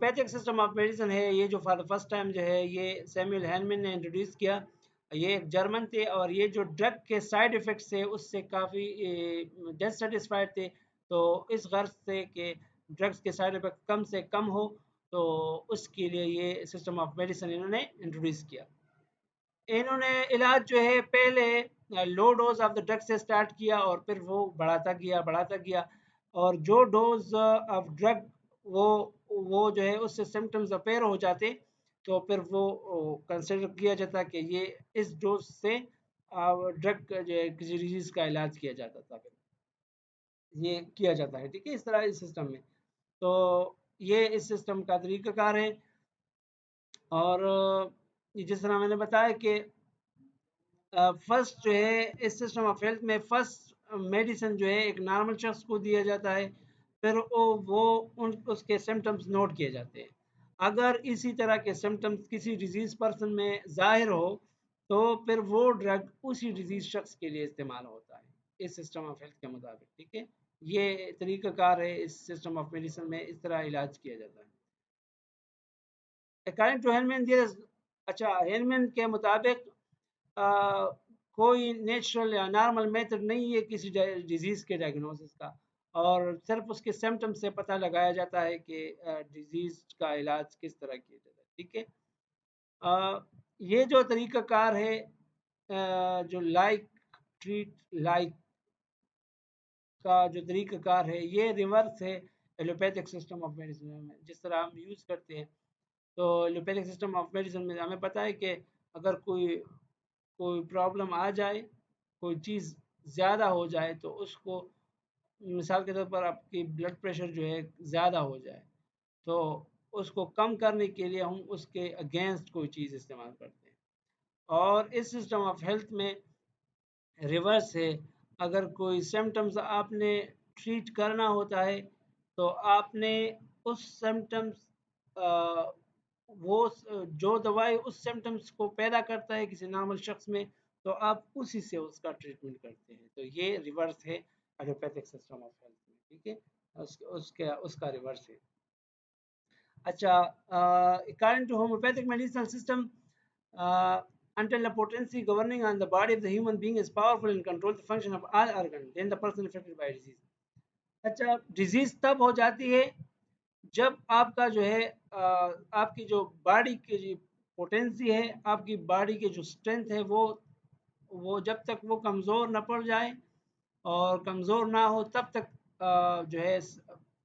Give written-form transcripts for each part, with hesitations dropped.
Allopathic system of medicine है, ये जो फॉर द फर्स्ट टाइम जो है ये सैमुअल हैनमन ने इंट्रोड्यूस किया। ये एक जर्मन थे और ये जो ड्रग के साइड इफ़ेक्ट्स थे उससे काफ़ी डिससेटिस्फाइड थे। तो इस गर्ज से कि ड्रग्स के साइड इफ़ेक्ट कम से कम हो, तो उसके लिए ये सिस्टम ऑफ मेडिसिन इन्होंने इंट्रोड्यूस किया। इन्होंने इलाज जो है पहले low dose of the drug से स्टार्ट किया और फिर वो बढ़ाता गया और जो डोज ऑफ ड्रग वो वो जो है उससे सिम्टम्स अपेयर हो जाते, तो फिर वो कंसिडर किया जाता कि ये इस डोज से ड्रग जो है किसी डिजीज का इलाज किया जाता था, फिर ये किया जाता है। ठीक है, इस तरह इस सिस्टम में, तो ये इस सिस्टम का तरीक़ाकार है। और जिस तरह मैंने बताया कि फर्स्ट जो है इस सिस्टम ऑफ हेल्थ में फर्स्ट मेडिसिन जो है एक नॉर्मल शख्स को दिया जाता है, फिर वो उसके सिम्टम्स नोट किए जाते हैं। अगर इसी तरह के सिम्टम्स किसी डिजीज़ पर्सन में ज़ाहिर हो, तो फिर वो ड्रग उसी डिजीज़ शख्स के लिए इस्तेमाल होता है इस सिस्टम ऑफ हेल्थ के मुताबिक। ठीक है, ये तरीक़ाकार है इस सिस्टम ऑफ मेडिसिन में, इस तरह इलाज किया जाता है। अकॉर्डिंग टू हेनमैन अच्छा, हेनमैन के मुताबिक कोई नेचुरल या नॉर्मल मेथड नहीं है किसी डिजीज़ के डायग्नोसिस का, और सिर्फ उसके सिम्टम्स से पता लगाया जाता है कि डिजीज़ का इलाज किस तरह किया जाता है। ठीक है, ये जो तरीक़ाकार है जो लाइक ट्रीट लाइक का जो तरीक़ाकार है, ये रिवर्स है एलोपैथिक सिस्टम ऑफ मेडिसिन में जिस तरह हम यूज़ करते हैं। तो एलोपैथिक सिस्टम ऑफ मेडिसिन में हमें पता है कि अगर कोई कोई प्रॉब्लम आ जाए, कोई चीज़ ज़्यादा हो जाए, तो उसको मिसाल के तौर पर आपकी ब्लड प्रेशर जो है ज़्यादा हो जाए, तो उसको कम करने के लिए हम उसके अगेंस्ट कोई चीज़ इस्तेमाल करते हैं। और इस सिस्टम ऑफ हेल्थ में रिवर्स है, अगर कोई सिम्टम्स आपने ट्रीट करना होता है, तो आपने उस सिम्टम्स वो जो दवाई उस सिम्टम्स को पैदा करता है किसी नॉर्मल शख्स में, तो आप उसी से उसका ट्रीटमेंट करते हैं। तो ये रिवर्स है एलोपैथिक सिस्टम ऑफ हेल्थ में। ठीक है, उसका रिवर्स है। अच्छा, according to homeopathic medicinal system, until the potency governing on the body of the human being is powerful and controls the function of all organs, then the person affected by disease. अच्छा, disease तब हो जाती है जब आपका जो है आपकी जो बॉडी की जो पोटेंसी है, आपकी बॉडी की जो स्ट्रेंथ है, वो जब तक वो कमज़ोर न पड़ जाए और कमज़ोर ना हो तब तक जो है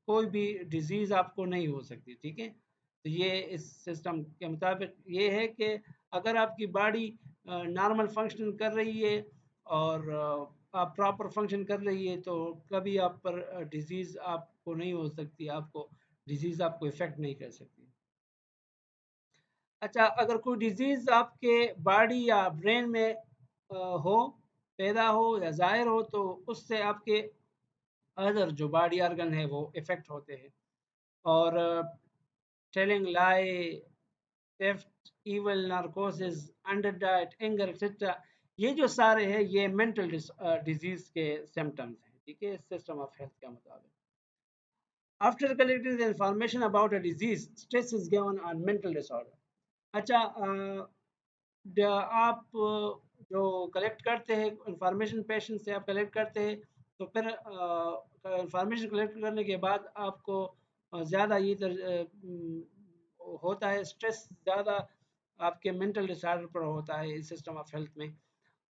कोई भी डिज़ीज़ आपको नहीं हो सकती। ठीक है, तो ये इस सिस्टम के मुताबिक ये है कि अगर आपकी बॉडी नॉर्मल फंक्शन कर रही है और आप प्रॉपर फंक्शन कर रही है, तो कभी आप पर डिज़ीज़ आपको नहीं हो सकती, आपको डिज़ीज़ आपको इफ़ेक्ट नहीं कर सकती। अच्छा, अगर कोई डिज़ीज़ आपके बॉडी या ब्रेन में हो, पैदा हो या ज़ाहिर हो, तो उससे आपके अदर जो बॉडी ऑर्गन है वो इफ़ेक्ट होते हैं। और टेलिंग लाई, theft, evil, narcosis, under diet, anger etcetera, ये जो सारे हैं ये मेंटल डिजीज़ के सिम्टम्स हैं। ठीक है, सिस्टम ऑफ हेल्थ के मुताबिक। After collecting the information about a disease, stress is given on mental disorder. अच्छा, आप जो कलेक्ट करते हैं इंफॉर्मेशन, पेशेंट से आप कलेक्ट करते हैं, तो फिर इंफॉर्मेशन कलेक्ट करने के बाद आपको ज़्यादा होता है स्ट्रेस, ज़्यादा आपके मेंटल डिसऑर्डर पर होता है इस सिस्टम ऑफ हेल्थ में।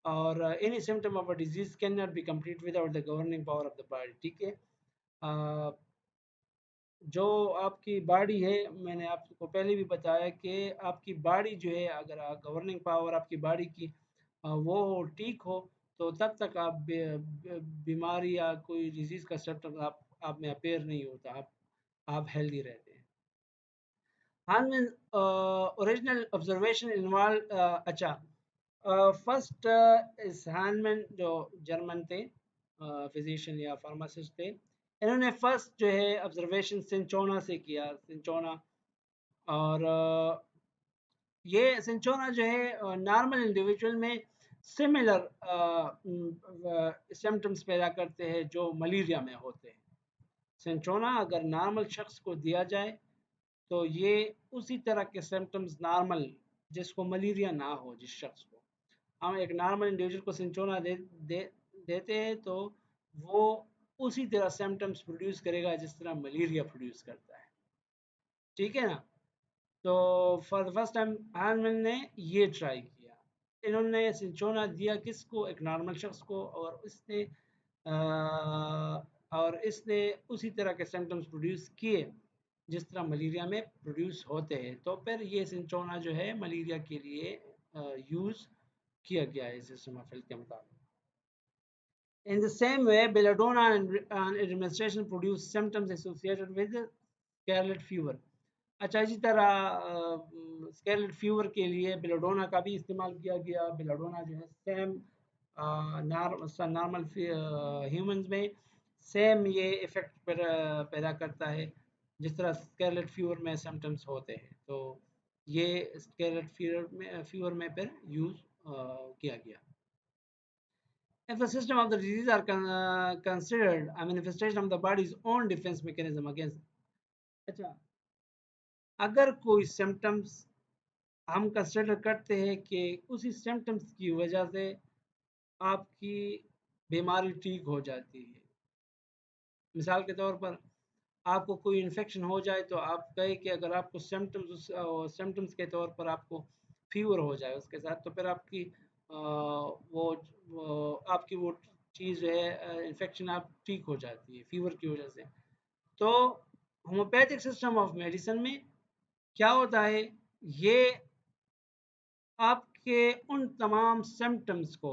और any symptom of a disease can not be complete without the governing power of the body. ठीक है, जो आपकी बॉडी है, मैंने आपको पहले भी बताया कि आपकी बॉडी जो है, अगर गवर्निंग पावर आपकी बॉडी की वो ठीक हो, तो तब तक आप बीमारी या कोई डिजीज़ का सिम्टम आप में अपेयर नहीं होता, आप हेल्दी रहते हैं। हार्मन ओरिजिनल ऑब्जर्वेशन इन्वॉल्व, अच्छा, फर्स्ट इस हार्मन जो जर्मन थे, फिजिशियन या फार्मासिस्ट थे, इन्होंने फर्स्ट जो है ऑब्जर्वेशन सिंचोना से किया, सिंचोना। और ये सिंचोना जो है नॉर्मल इंडिविजुअल में सिमिलर सिम्टम्स पैदा करते हैं जो मलेरिया में होते हैं। सिंचोना अगर नॉर्मल शख्स को दिया जाए, तो ये उसी तरह के सिम्टम्स नॉर्मल, जिसको मलेरिया ना हो, जिस शख्स को हम एक नॉर्मल इंडिविजुअल को सिंचोना दे देते हैं, तो वो उसी तरह सिम्टम्स प्रोड्यूस करेगा जिस तरह मलेरिया प्रोड्यूस करता है। ठीक है ना? तो for the first time Hahnemann ने ये ट्राई किया। इन्होंने सिंचोना दिया किसको? एक नॉर्मल शख्स को, और इसने उसी तरह के सिम्टम्स प्रोड्यूस किए जिस तरह मलेरिया में प्रोड्यूस होते हैं। तो फिर ये सिंचोना जो है मलेरिया के लिए यूज़ किया गया है सिस्टम ऑफ हेल्थ के मुताबिक। In the same way, belladonna and administration produce symptoms associated with scarlet fever. अच्छा, इसी तरह स्केलेट फीवर के लिए बेलाडोना का भी इस्तेमाल किया गया। बेलाडोना जो है सेम नॉर्मल ह्यूमंस में सेम ये इफ़ेक्ट पैदा करता है जिस तरह स्केलेट फीवर में सिम्टम्स होते हैं। तो ये स्केलेट फीवर में फिर यूज़ किया गया। If the system of the disease are considered a manifestation of the body's own defense mechanism against, अच्छा, अगर कोई सिम्टम्स हम कंसिडर करते हैं कि उसी सिम्टम्स की वजह से आपकी बीमारी ठीक हो जाती है। मिसाल के तौर पर आपको कोई इन्फेक्शन हो जाए तो आप कहें कि अगर आपको सिम्टम्स के तौर पर आपको फीवर हो जाए उसके साथ, तो फिर आपकी आपकी वो चीज़ जो है इन्फेक्शन आप ठीक हो जाती है फीवर की वजह से। तो होम्योपैथिक सिस्टम ऑफ मेडिसिन में क्या होता है, ये आपके उन तमाम सिम्टम्स को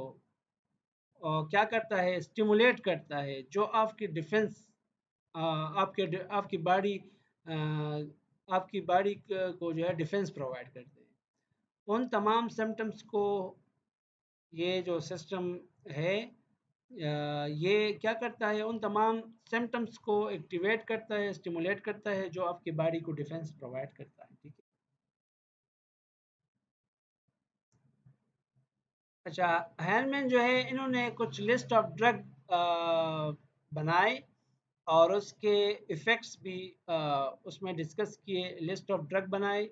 क्या करता है, स्टिमुलेट करता है, जो आपकी डिफेंस आपकी बॉडी को जो है डिफेंस प्रोवाइड करते हैं। उन तमाम सिम्टम्स को ये जो सिस्टम है ये क्या करता है, उन तमाम सिम्टम्स को एक्टिवेट करता है, स्टिमुलेट करता है, जो आपकी बॉडी को डिफेंस प्रोवाइड करता है। ठीक है। अच्छा, हैनमैन जो है इन्होंने कुछ लिस्ट ऑफ ड्रग बनाए और उसके इफ़ेक्ट्स भी उसमें डिस्कस किए। लिस्ट ऑफ ड्रग बनाए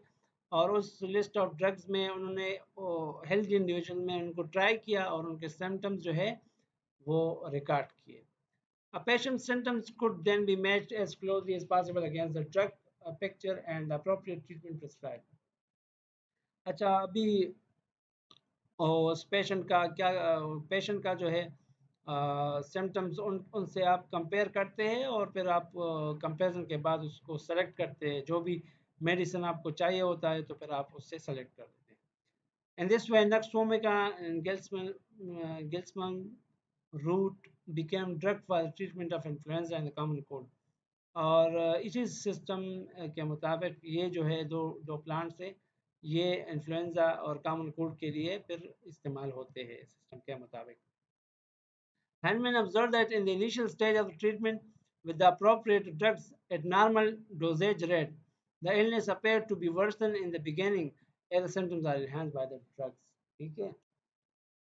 और उस लिस्ट ऑफ ड्रग्स में उन्होंने हेल्दी इंडिविजुअल में उनको ट्राई किया और उनके सिम्टम्स जो है वो रिकॉर्ड किए। A patient's symptoms could then be matched as closely as possible against the drug picture and the appropriate treatment prescribed. अच्छा, अभी और उस पेशेंट का जो है सिम्टम्स उनसे आप कंपेयर करते हैं और फिर आप कंपैरिजन के बाद उसको सेलेक्ट करते हैं। जो भी मेडिसिन आपको चाहिए होता है तो फिर आप उससे सेलेक्ट कर देते हैं। And this way nux vomica and gelsemium root became drug for treatment of influenza and common cold. और इसी सिस्टम के मुताबिक ये जो है दो प्लांट्स है, ये इन्फ्लुएंजा और कॉमन कोल्ड के लिए फिर इस्तेमाल होते हैं सिस्टम के मुताबिक। Hahnemann observed that in the initial stage of the treatment with the appropriate drugs at normal dosage rate, the illness appeared to be worsened in the beginning as the symptoms are enhanced by the drugs. ठीक है।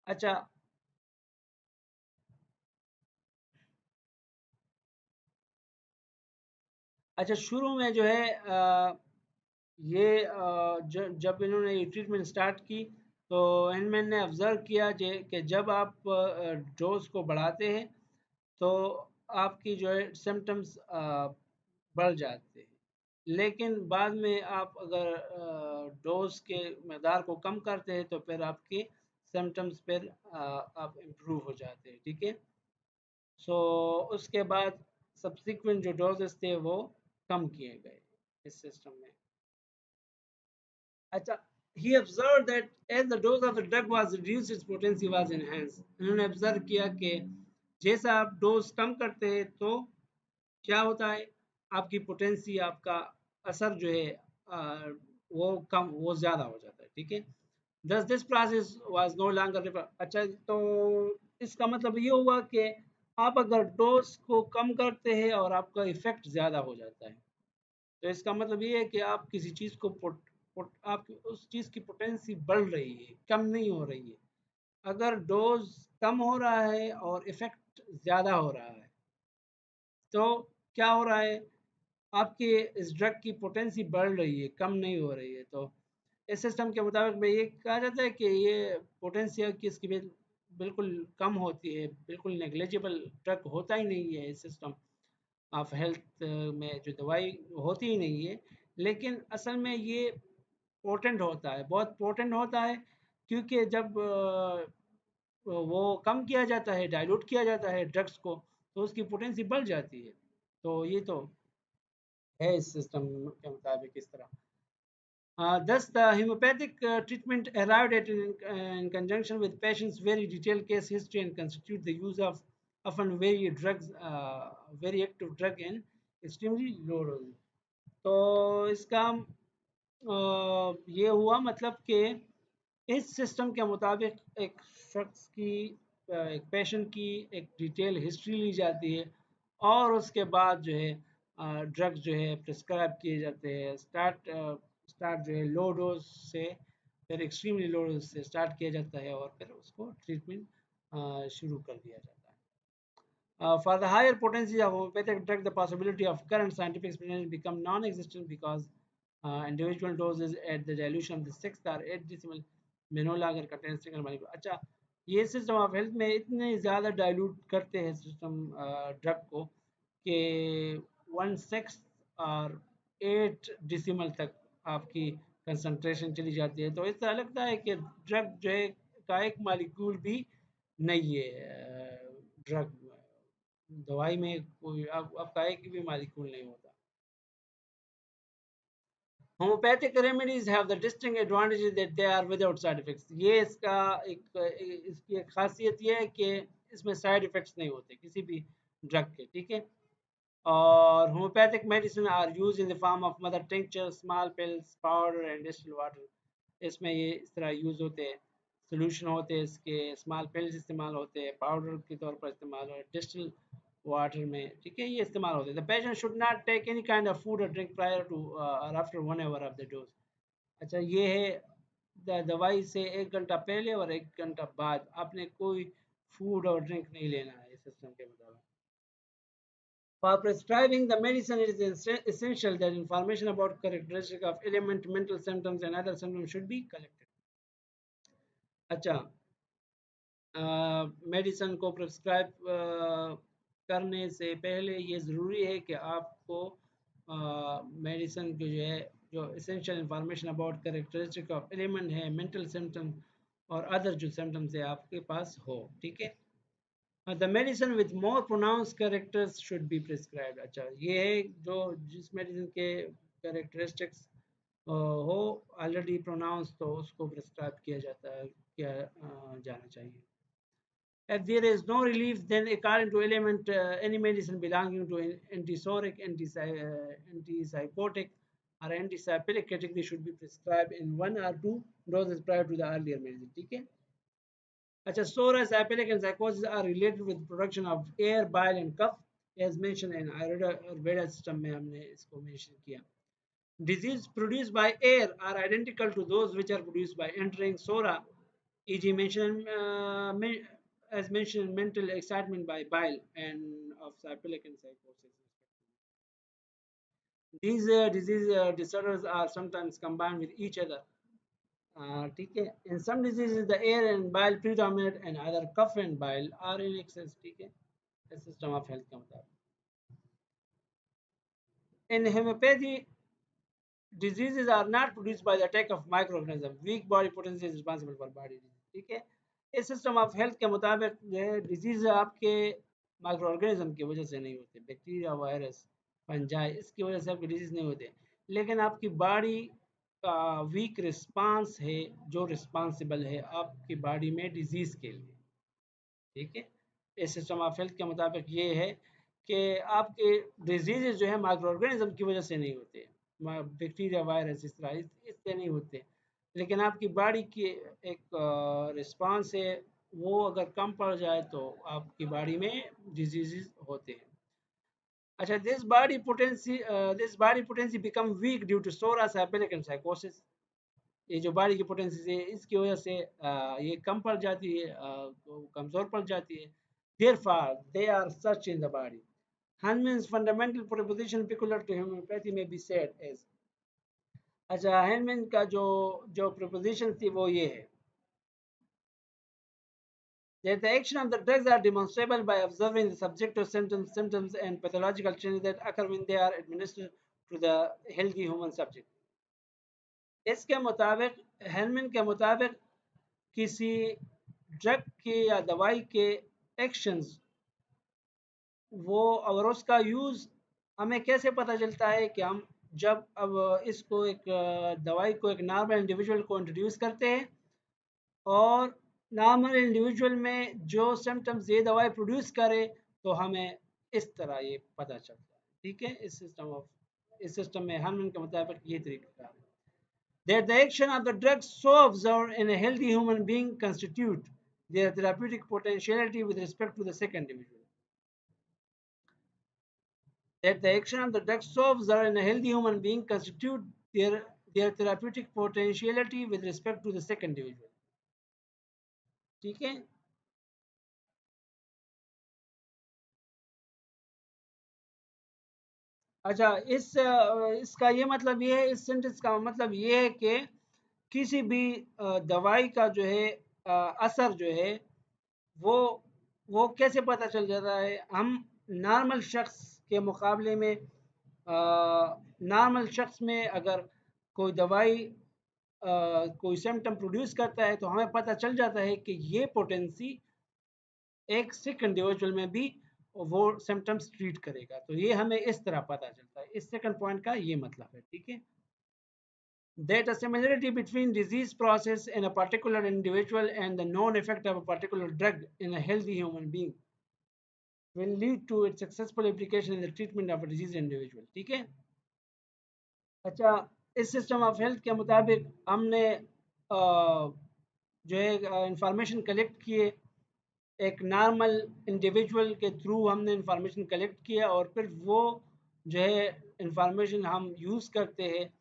अच्छा, शुरू में जो है जब इन्होंने ये ट्रीटमेंट स्टार्ट की तो हैनमैन ने ऑब्ज़र्व किया कि जब आप डोज़ को बढ़ाते हैं तो आपकी जो है सिम्टम्स बढ़ जाते हैं, लेकिन बाद में आप अगर डोज़ के मकदार को कम करते हैं तो फिर आपके सिम्टम्स फिर आप इम्प्रूव हो जाते हैं। ठीक है। सो उसके बाद सब्सिक्वेंट जो डोजेस थे वो कम किए गए इस सिस्टम में। अच्छा, he observed that as the dose of the drug was reduced its potency was enhanced. उन्होंने ऑब्जर्व किया कि जैसा आप डोज कम करते हैं तो क्या होता है, आपकी पोटेंसी, आपका असर जो है वो ज़्यादा हो जाता है। ठीक है। Thus this process was no longer अच्छा, तो इसका मतलब ये हुआ कि आप अगर डोज को कम करते हैं और आपका इफेक्ट ज़्यादा हो जाता है, तो इसका मतलब ये है कि आप किसी चीज़ को आपकी उस चीज़ की पोटेंसी बढ़ रही है, कम नहीं हो रही है। अगर डोज कम हो रहा है और इफेक्ट ज़्यादा हो रहा है तो क्या हो रहा है, आपके इस ड्रग की पोटेंसी बढ़ रही है, कम नहीं हो रही है। तो इस सिस्टम के मुताबिक में ये कहा जाता है कि ये पोटेंशियल की इसकी बिल्कुल कम होती है, बिल्कुल नेग्लिजिबल ड्रग होता ही नहीं है इस सिस्टम ऑफ हेल्थ में, जो दवाई होती ही नहीं है। लेकिन असल में ये पोटेंट होता है, बहुत पोटेंट होता है, क्योंकि जब वो कम किया जाता है, डाइल्यूट किया जाता है ड्रग्स को, तो उसकी पोटेंसी बढ़ जाती है। तो ये तो है इस सिस्टम के मुताबिक इस तरह। Thus, the homeopathic treatment arrived at in conjunction with patients' very detailed case history and constitute the use of often very drugs, very active drug in extremely low doses. तो इसका ये हुआ मतलब कि इस सिस्टम के मुताबिक एक शख्स की एक पेशेंट की एक डिटेल हिस्ट्री ली जाती है, और उसके बाद जो है ड्रग्स जो है प्रिस्क्राइब किए जाते हैं। स्टार्ट जो है लो डोज से, फिर एक्सट्रीमली लो डोज से स्टार्ट किया जाता है, और फिर उसको ट्रीटमेंट शुरू कर दिया जाता है। For the higher potency of homeopathic drug, the possibility of current scientific experience become non-existent because individual doses at the dilution of the sixth or eighth decimal मिनोला अगर कंटेन सिंगल मालिक्यूल। अच्छा, ये system of health में इतने ज़्यादा dilute करते हैं system drug को कि 1/6 और 8 डिसिमल तक आपकी कंसंट्रेशन चली जाती है। तो इस तरह लगता है कि ड्रग जो है का एक मालिक्यूल भी नहीं है ड्रग, दवाई में कोई अब काहे की भी मालिक्यूल नहीं होता। Homeopathic remedies have the distinct advantage that they are without side effects. ये इसका इसकी एक खासियत ये है कि इसमें साइड इफेक्ट्स नहीं होते किसी भी ड्रग के, ठीक है। और homeopathic medicine are use in the form of mother tincture, small pills, powder and distilled water. इसमें ये इस तरह यूज होते हैं, सोल्यूशन होते हैं इसके, स्मॉल पिल्स इस्तेमाल होते हैं, पाउडर के तौर पर इस्तेमाल हो, डिस्टिल वाटर में, ठीक है, ये इस्तेमाल होते हैं। The patient should not take any kind of food और ड्रिंक प्रायर टू और after 1 hour of the dose. अच्छा, ये है दवाई से 1 घंटा पहले और 1 घंटा बाद आपने कोई फूड और ड्रिंक नहीं लेना है इस सिस्टम के मुताबिक। For prescribing the medicine, it is essential that information about characteristic of element, mental symptoms, and other symptoms should be collected. अच्छा, मेडिसिन को प्रिस्क्राइब करने से पहले ये ज़रूरी है कि आपको मेडिसिन की जो है जो essential information about characteristic of element है, मेंटल सिम्टम और अदर जो सिम्टम्स है आपके पास हो, ठीक है। The medicine with more pronounce characters should be prescribed. अच्छा, ये है जो जिस मेडिसिन के कैरेक्टरिस्टिक्स हो ऑलरेडी प्रोनाउंस, तो उसको प्रिस्क्राइब किया जाता है, किया जाना चाहिए। If there is no relief, then according to element, any medicine belonging to antipsoric, antipsychotic, or antipsychotic category should be prescribed in 1 or 2 doses prior to the earlier medicine. ठीक है। अच्छा, psoriasis, psychopathic and psychosis are related with production of air, bile and cough, as mentioned in Ayurveda system में हमने इसको mention किया। Disease produced by air are identical to those which are produced by entering sora, e.g. as mentioned, mental excitement by bile and of psychopathic and psychosis. These disease disorders are sometimes combined with each other. ठीक है। In some diseases, the air and bile predominate, and either cough and bile are in excess. ठीक है, system of health का मुताबिक। In homeopathy, diseases are not produced by the attack of microorganism. Weak body potency is responsible for body disease. ठीक है। इस system of health के मुताबिक जो है डिजीज आपके माइक्रो ऑर्गेनिज्म की वजह से नहीं होते, बैक्टीरिया, वायरस, फंजाई, इसकी वजह से आपके डिजीज नहीं होते, लेकिन आपकी बॉडी का वीक रिस्पांस है जो रिस्पांसिबल है आपकी बॉडी में डिजीज के लिए, ठीक है। इस सिस्टम ऑफ हेल्थ के मुताबिक ये है कि आपके डिजीज जो है माइक्रो ऑर्गेनिज्म की वजह से नहीं होते, बैक्टीरिया, वायरस इस तरह इससे नहीं होते, लेकिन आपकी बॉडी की एक रिस्पांस है, वो अगर कम पड़ जाए तो आपकी बॉडी में डिजीजेस होते हैं। अच्छा, this body potency become weak due to psora, syphilitic and sycosis. ये जो बॉडी की पोटेंसी है इसकी वजह से ये कम पड़ जाती है, कमज़ोर पड़ जाती है। Therefore, they are such in the body. Hahnemann's fundamental proposition peculiar to homeopathy may be said as, अच्छा हैनमैन का जो proposition थी वो ये है that the action of the drugs are demonstrable by observing the subjective symptoms and pathological changes that occur when they are administered to the healthy human subject. इसके मुताबिक Hahnemann के मुताबिक किसी ड्रग के या दवाई के एक्शंस वो और उसका यूज़ हमें कैसे पता चलता है कि हम जब अब इसको एक दवाई को एक नॉर्मल इंडिविजुअल को इंट्रोड्यूस करते हैं और नॉर्मल इंडिविजुअल में जो सिम्टम्स ये दवाई प्रोड्यूस करे तो हमें इस तरह ये पता चलता है। ठीक है, इस सिस्टम में हरमन के मुताबिक ये तरीका है that the action of the drug so observed in a healthy human being constitute their therapeutic potentiality with respect to the sick individual. That the action of the drug so observed in a healthy human being constitute their therapeutic potentiality with respect to the sick individual. ठीक है, अच्छा इसका ये मतलब ये है, इस sentence का मतलब ये है कि किसी भी दवाई का जो है असर जो है वो वो कैसे पता चल जाता है। हम नॉर्मल शख्स के मुकाबले में नॉर्मल शख्स में अगर कोई दवाई कोई सिम्टम प्रोड्यूस करता है तो हमें पता चल जाता है कि ये पोटेंसी एक सिक इंडिविजुअल में भी वो सिम्टम्स ट्रीट करेगा। तो ये हमें इस तरह पता चलता है। इस सेकंड पॉइंट का ये मतलब है। ठीक है, that a similarity between disease process in a particular individual and the known effect of a particular drug in a healthy human being will lead to its successful application in the treatment of a diseased individual. ठीक है, अच्छा इस system of health के मुताबिक हमने जो है information collect किए, एक नॉर्मल इंडिविजुअल के थ्रू हमने इंफॉर्मेशन कलेक्ट किया और फिर वो जो है इंफॉर्मेशन हम यूज़ करते हैं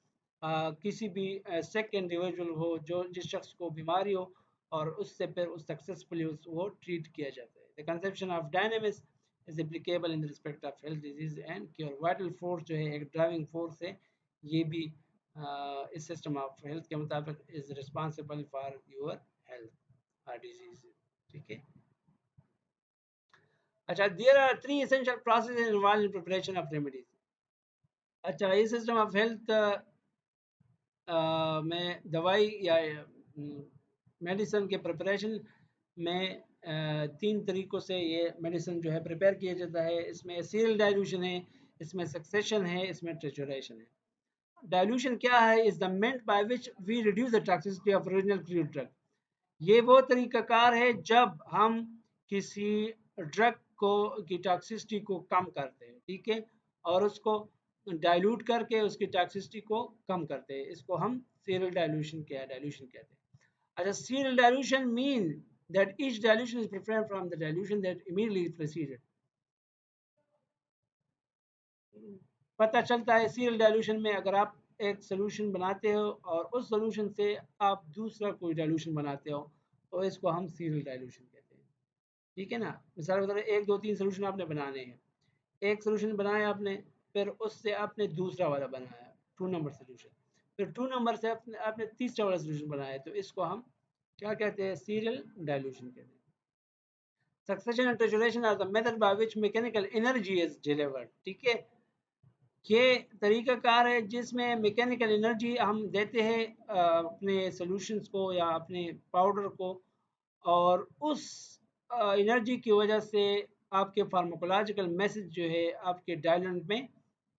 किसी भी सिक इंडिविजुअल हो जो जिस शख्स को बीमारी हो और उससे फिर उस सक्सेसफुली वो ट्रीट किया जाता है। The conception of dynamics is applicable in respect of health disease and cure. Vital force जो है एक ड्राइविंग फोर्स है, ये भी इस सिस्टम ऑफ हेल्थ के मुताबिक is responsible for your health और डिजीज। ठीक है, अच्छा there are three essential processes involve in preparation of remedies. अच्छा ये सिस्टम ऑफ हेल्थ में दवाई या मेडिसिन के प्रिपरेशन में तीन तरीक़ों से ये मेडिसिन जो है प्रिपेयर किया जाता है। इसमें सीरियल डाइल्यूशन है, इसमें सक्सेशन है, इसमें ट्रिचुरेशन है। डाइल्यूशन क्या है? Is the means by which we reduce the toxicity of original crude drug. ये वो तरीक़ाकार है जब हम किसी ड्रग को की टॉक्सिसिटी को कम करते हैं। ठीक है, और उसको डाइल्यूट करके उसकी टॉक्सिसिटी को कम करते हैं। इसको हम सीरियल डाइल्यूशन कहते हैं। अच्छा, serial dilution mean that each dilution is different from the dilution that immediately preceded. पता चलता है सीरियल डाइल्यूशन में अगर आप एक सोल्यूशन बनाते हो और उस सोल्यूशन से आप दूसरा कोई डाइल्यूशन बनाते हो तो इसको हम सीरियल डाइल्यूशन कहते हैं। ठीक है ना, मिसाल के तौर पर एक दो तीन सोल्यूशन आपने बनाने हैं, एक सोल्यूशन बनाया आपने, फिर उससे आपने दूसरा वाला बनाया 2 नंबर सोल्यूशन, फिर 2 नंबर से आपने तीसरा वाला सोल्यूशन बनाया, तो इसको हम क्या कहते हैं? सीरियल डाइल्यूशन कहते हैं। Succussion and trituration are the method by which mechanical energy is delivered. ठीक है, ये तरीक़ाकार है जिसमें मैकेनिकल एनर्जी हम देते हैं अपने सॉल्यूशंस को या अपने पाउडर को, और उस एनर्जी की वजह से आपके फार्माकोलॉजिकल मैसेज जो है आपके डायलेंट में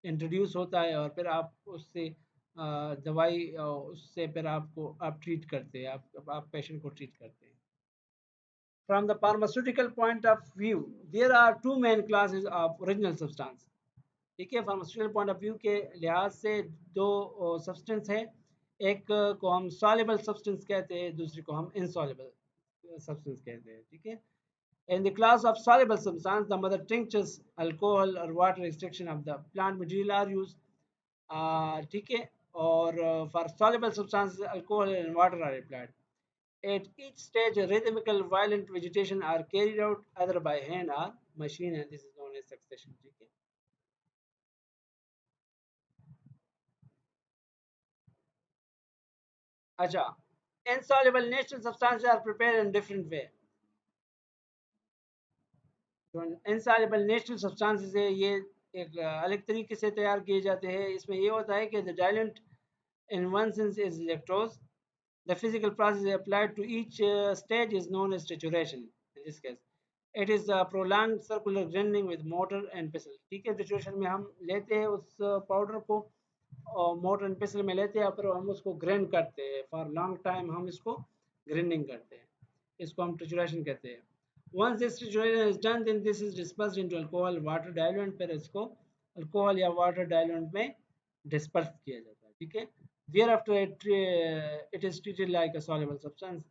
इंट्रोड्यूस होता है और फिर आप उससे दवाई उससे फिर आप ट्रीट करते हैं, आप पेशेंट को ट्रीट करते हैं। From the pharmaceutical point of view, there are two main classes of original substance. ठीक है, फार्मास्यूटिकल पॉइंट ऑफ व्यू के लिहाज से दो सब्सटेंस है, एक को हम सॉल्युबल सब्सटेंस कहते हैं, दूसरे को हम इनसॉल्युबल सब्सटेंस कहते हैं। ठीक है, in the class of soluble substance, the mother tinctures, alcohol or water extraction of the plant material are used. ठीक है, और for soluble substances, alcohol and water are applied. At each stage, a rhythmical violent vegetation are carried out either by hand or machine, and this is known as succession. ठीक है, अच्छा, insoluble natural substances are prepared in different way. जो insoluble natural substances है ये एक अलग तरीके से तैयार किए जाते हैं। इसमें ये होता है कि the diluent in one sense is lactose. The physical process applied to each stage is known as trituration. In this case, it is a prolonged circular grinding with mortar and pestle. ठीक है, trituration में हम लेते हैं उस powder को और motor and पेसल में लेते हैं, फिर हम उसको ग्राइंड करते हैं। फॉर लॉन्ग टाइम हम इसको ग्राइंडिंग करते हैं, इसको हम ट्रिचुरेशन कहते हैं। Once this trituration is done then this is dispersed into alcohol water diluent, फिर इसको अल्कोहल या वाटर डाइल्यूएंट में डिस्पर्स किया जाता है। ठीक है, thereafter it is treated like a soluble substance.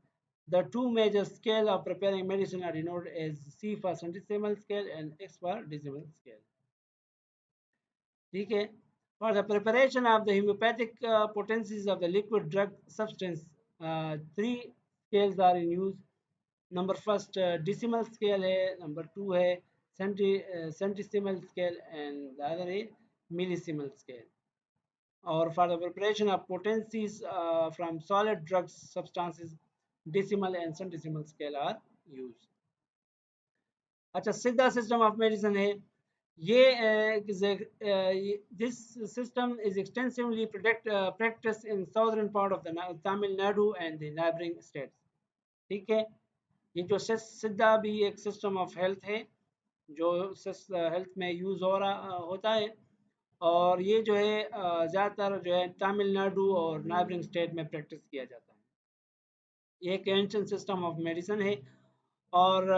The two major scale of preparing medicine are denoted as C for centesimal scale and X for decimal scale. ठीक है, for the preparation of the homeopathic potencies of the liquid drug substance, three scales are in use. Number first decimal scale है, number two है centesimal scale and the other is millisimal scale. Or for the preparation of potencies from solid drug substances, decimal and centesimal scale are used. अच्छा, सिद्धा system of medicine है ये, this system is extensively practiced in southern part of the Tamil Nadu and the neighboring states. ठीक है, ये जो सिद्धा भी एक सिस्टम ऑफ हेल्थ है जो हेल्थ में यूज़ हो रहा होता है, और ये जो है ज़्यादातर जो है तमिलनाडु और नाइबरिंग स्टेट में प्रैक्टिस किया जाता है। ये एक एंशिएंट सिस्टम ऑफ मेडिसिन है, और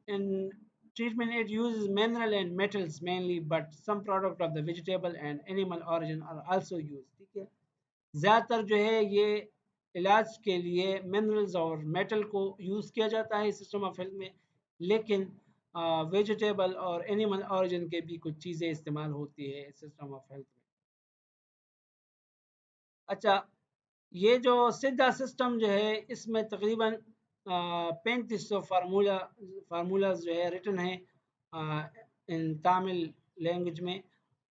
इन treatment it uses mineral and metals mainly, but some product of the vegetable and animal origin are also used. ठीक है, ज़्यादातर जो है ये इलाज के लिए मिनरल्स और मेटल को यूज़ किया जाता है सिस्टम ऑफ हेल्थ में, लेकिन वेजिटेबल और एनिमल ऑरिजिन के भी कुछ चीज़ें इस्तेमाल होती है सिस्टम ऑफ हेल्थ में। अच्छा, ये जो सिद्धा सिस्टम जो है इसमें तकरीबन 3500 फार्मूलाज जो है रिटन है इन तमिल लैंग्वेज में,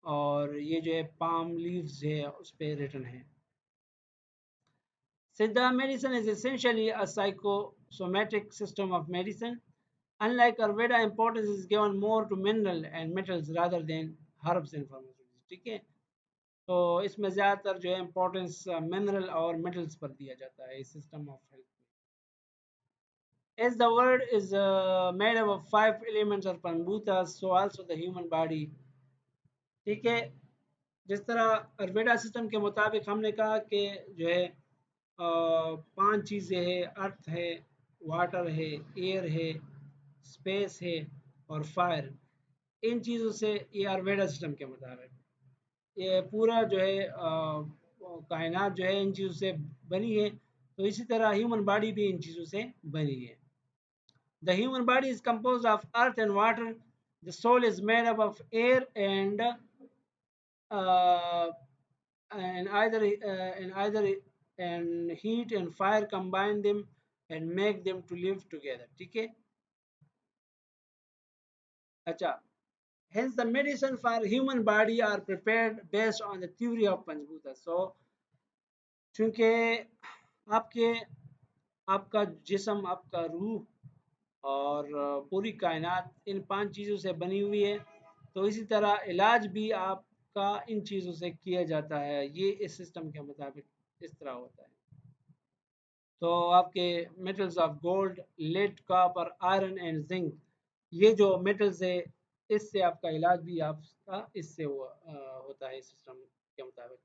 और ये जो है पाम लीव्स है उस पर रिटन है। Siddha medicine is essentially a psychosomatic system of medicine. Unlike Ayurveda, importance is given more to mineral and metals rather than herbs and pharmaceuticals. ठीक है, तो इसमें ज़्यादातर जो है इम्पोर्टेंस मिनरल और मेटल्स पर दिया जाता है इस सिस्टम ऑफ हेल्थ में। As the world is made up of 5 elements or panbhutas, so also the human body. ठीक है, जिस तरह आयुर्वेदा सिस्टम के मुताबिक हमने कहा कि जो है 5 चीज़ें हैं, अर्थ है, वाटर है, एयर है, स्पेस है और फायर। इन चीज़ों से ये आयुर्वेदा सिस्टम के मुताबिक ये पूरा जो है कायनात जो है इन चीज़ों से बनी है, तो इसी तरह ह्यूमन बॉडी भी इन चीज़ों से बनी है। The human body is compose of earth and water, the soul is made up of air uh, and either and heat and fire combine them and make them to live together. ठीक है, अच्छा, hence the medicine for human body are prepared based on the theory of Panchbhuta. So चूंकि आपके आपका जिस्म, आपका रूह और पूरी कायनात इन 5 चीज़ों से बनी हुई है, तो इसी तरह इलाज भी आपका इन चीज़ों से किया जाता है। ये इस सिस्टम के मुताबिक इस तरह होता है। तो आपके metals of gold, lead, copper, iron and zinc, ये जो मेटल्स है इससे आपका इलाज भी आपका इससे होता है सिस्टम के मुताबिक।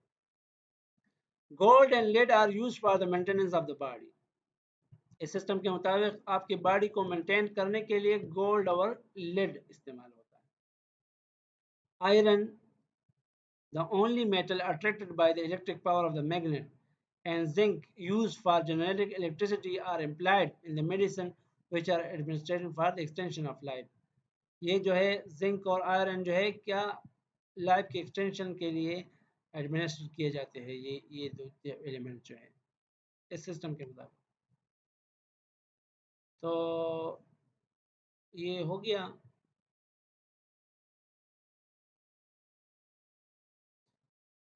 Gold and lead are used for the maintenance of the body. इस सिस्टम के मुताबिक आपकी बॉडी को मेंटेन करने के लिए गोल्ड और लेड इस्तेमाल होता है। Iron, the only metal attracted by the electric power of the magnet, and zinc used for generating electricity are employed in the medicine which are administered for the extension of life. ये जो है zinc और iron जो है क्या life के extension के लिए एडमिनिस्टर किए जाते हैं, ये दो एलिमेंट जो है इस सिस्टम के मुताबिक। तो ये हो गया।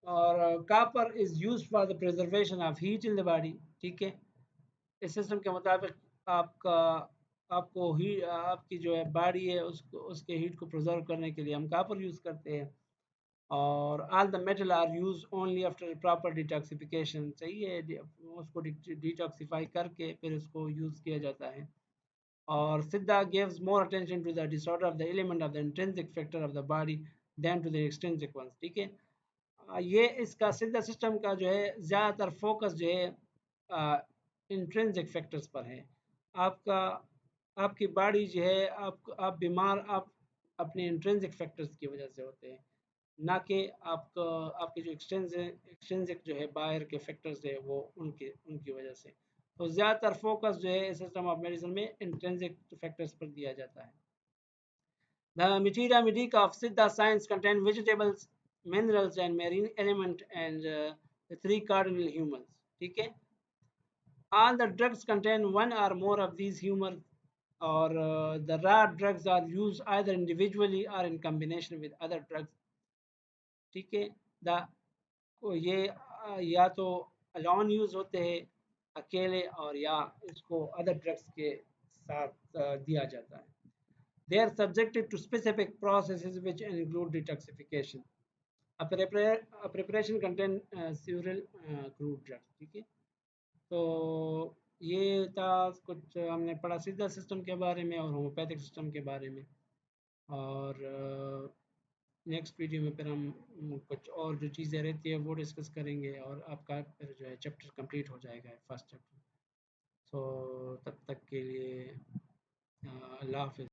और copper is used for the preservation of heat in the body, ठीक है। इस सिस्टम के मुताबिक आपका आपको ही आपकी जो है बॉडी है उसको उसके हीट को प्रिजर्व करने के लिए हम कापर यूज़ करते हैं। और all the metal are use only after proper detoxification, सही है, उसको डिटॉक्सिफाई करके फिर उसको यूज़ किया जाता है। और सिद्धा gives more attention to the disorder of the element of the intrinsic factor of the body than to the extrinsic ones, ठीक है। ये इसका सिद्धा सिस्टम का जो है ज़्यादातर फोकस जो है इंट्रिंसिक फैक्टर्स पर है। आपका आपकी बॉडी जो है आप बीमार आप अपने इंट्रिंसिक फैक्टर्स की वजह से होते हैं, ना कि आपका आपके जो एक्सट्रिंसिक जो है बाहर के फैक्टर्स है वो उनके उनकी वजह से। तो ज़्यादातर फोकस जो है सिस्टम ऑफ मेडिसिन में इंट्रिंसिक फैक्टर्स पर दिया जाता है। The materia medica of Siddha science contain vegetables, minerals and marine element and the three cardinal humors, ठीक है। All the drugs contain one or more of these humors, or the raw drugs are used either individually or in combination with other drugs, ठीक है। The ये या तो alone use होते हैं अकेले, और या इसको अदर ड्रग्स के साथ दिया जाता है। They are subjected to specific processes which include detoxification. A preparation contain several crude drugs, ठीक है। तो ये था कुछ हमने पढ़ा सीधा सिस्टम के बारे में और होम्योपैथिक सिस्टम के बारे में। और नेक्स्ट वीडियो में फिर हम कुछ और जो चीज़ें रहती है वो डिस्कस करेंगे, और आपका फिर जो है चैप्टर कंप्लीट हो जाएगा, फर्स्ट चैप्टर। सो तब तक के लिए अल्लाह हाफिज़।